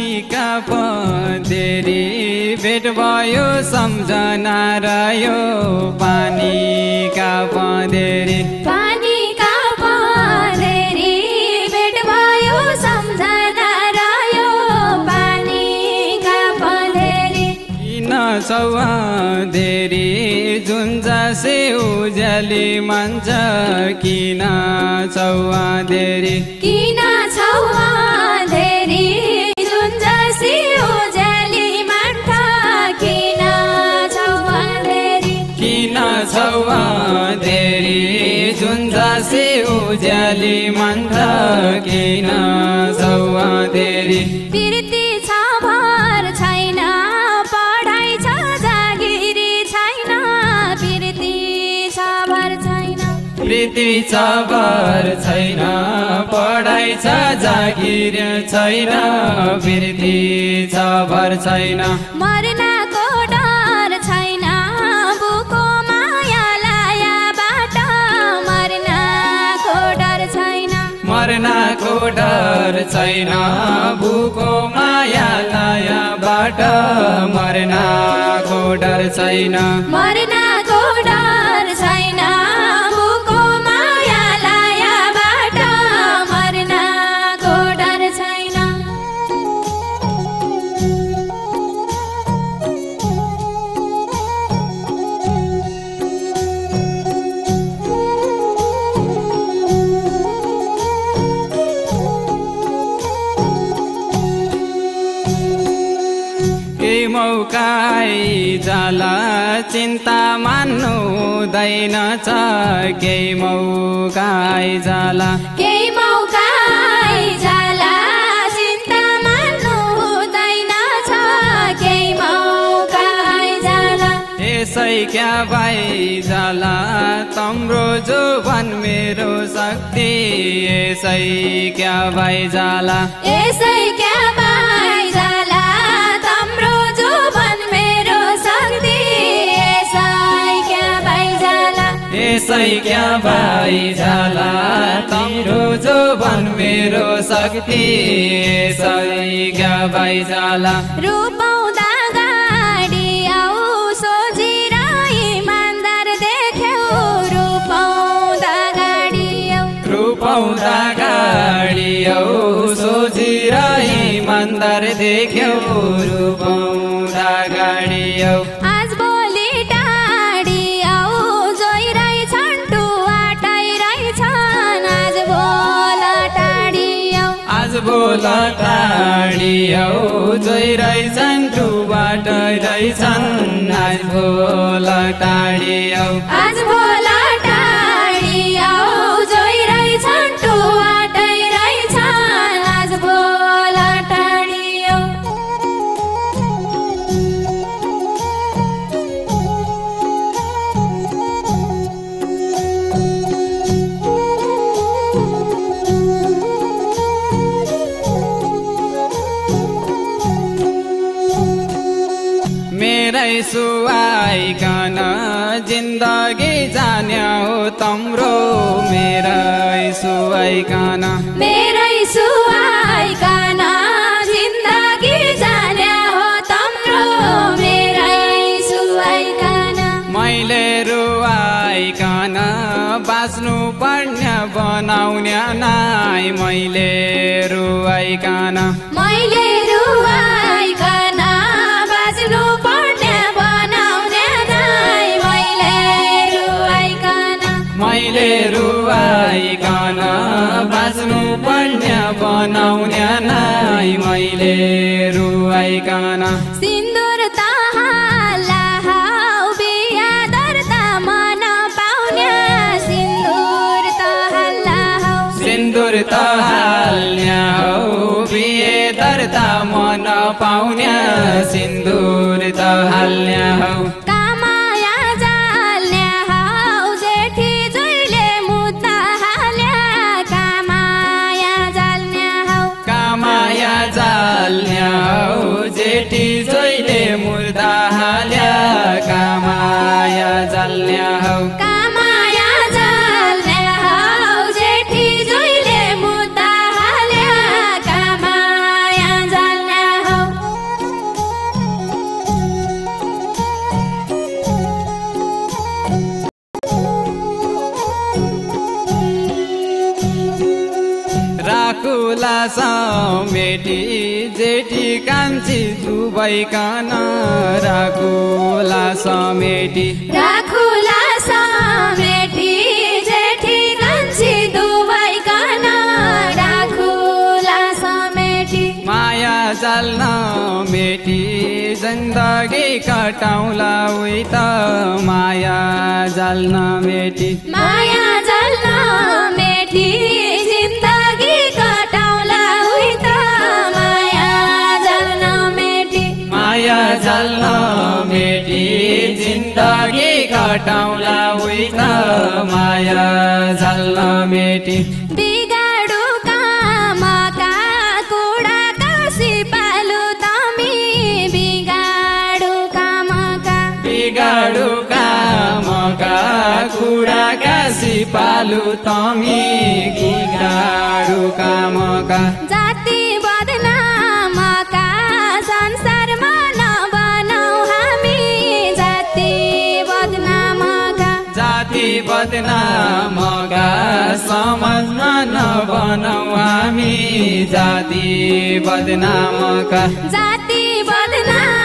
पानीका पँधेरी भेट भयो सम्झना रह्यो पानीका पँधेरी पानीका पँधेरी भेट भयो सम्झना रह्यो पानीका पँधेरी किन छौ अँधेरी जुन जसे उज्याली मान्छ किन छौ अँधेरी किन छौ अँधेरी जुन जसे उज्याली मान्छ किन छौ अँधेरी किन छौ अँधेरी जुन जसे उज्याली मान्छ किन छौ अँधेरी प्रीति छ भर छैन पढाइ छ जागिरी छैन प्रीति छ भर छैन प्रीति छ भर छैन पढाइ छ जागिर छैन प्रीति छ भर छैन मर्नको डर छैन बुको माया लायाबाट मर्नको डर छैन मर्नको डर छैन भुको माया लायाबाट मर्नको डर छैन मर्नको डर छैन बुको माया लायाबाट मर्नको डर छैन केही मौका आइजाला चिन्ता मान्नुहुँदैन छ केही मौका आइजाला केही मौका आइजाला चिन्ता मान्नु हुँदैन छ केही मौका आइजाला यसै क्या भइजाला तम्रो जोवन मेरो शक्ति यसै क्या भइजाला यसै क्या भइजाला तम्रो जोवन मेरो शक्ति यसै क्या भइजाला यसै क्या भइजाला तम्रो जोवन मेरो शक्ति यसै क्या भइजाला रूपाउँदा गाडी आऊ सोझिर इमान्दार देख्यौ रूपाउँदा गाडी आऊ रूपाउँदा गाडी औ सोझिर इमान्दार देख्यौ रूपाउँदा गाडी औ आज भोलि टाढी आऊ जोइरहेछन् टुवाटाइरहेछन् आज भोल टाढी आऊ आज भोल टाढी औ जोइरहेछन् टुवाटाइरहेछन् आज भोल टाढी औ आज भोल टाढी आऊ जोइरहेछन् टुवाटाइरहेछन् आज भोल टाढी आऊ मेरै सुहाइकन जिन्दगी जान्या हो तम्रो मेरै सुहाइकन मेरै सुहाइकन जिन्दगी जान्या हो तम्रो मेरै सुहाइकन मैले रुवाइकन बाँच्नु पर्ने बनाउने नाइ मैले रुवाइकन मैले रुवाइकन बाँच्नु पर्ने बनाउने नाइ मैले रुवाइकन मैले रुवाइकन बाँच्नु पर्ने बनाउने नाइ मैले रुवाइकन सिन्दुर त हाल्लाहौ बिहा दर्ता मन पाउने सिन्दुर त हाल्लाहौ सिन्दुर त हाल्न्या हौ बिहे दर्ता मन पाउने सिन्दुर त हाल्न्या हौ कामाया जाल्न्या हौ जेठी जुइले मुद्दा हाल्या कामाया जाल्न्या हौ कामाया जाल्न्या हौ जेठी जोइले मुर्दा हाल्या कामाया जाल्न्या हौ कामाया जाल्न्या हौ जेठी जुइले मुद्दा हाल्या कामाया जाल्न्या समेटी जेठी कान्छी दुवैकन राखुला समेटी राखुला समेटी जेठी कान्छी दुवैकन राखुला समेटी माया जाल नमेटी जिन्दगी कटाउला उही त माया जाल नमेटी माया जाल नमेटी जिन्दगी कटाउला उही त माया जाल नमेटी माया जाल नमेटी जिन्दगी कटाउला उही त माया जाल नमेटी बिगाडु कामका कुडा कासी पालु तमी बिगाडु कामका बिगाडु कामका कुडा कासी पालु तमी बिगाडु कामका जाति बदनामका संसारमा नबनौ हामी जाति बदनामका जाति बदनामका समाजमा नबनौ हामी जाति बदनामका जाति बदनाम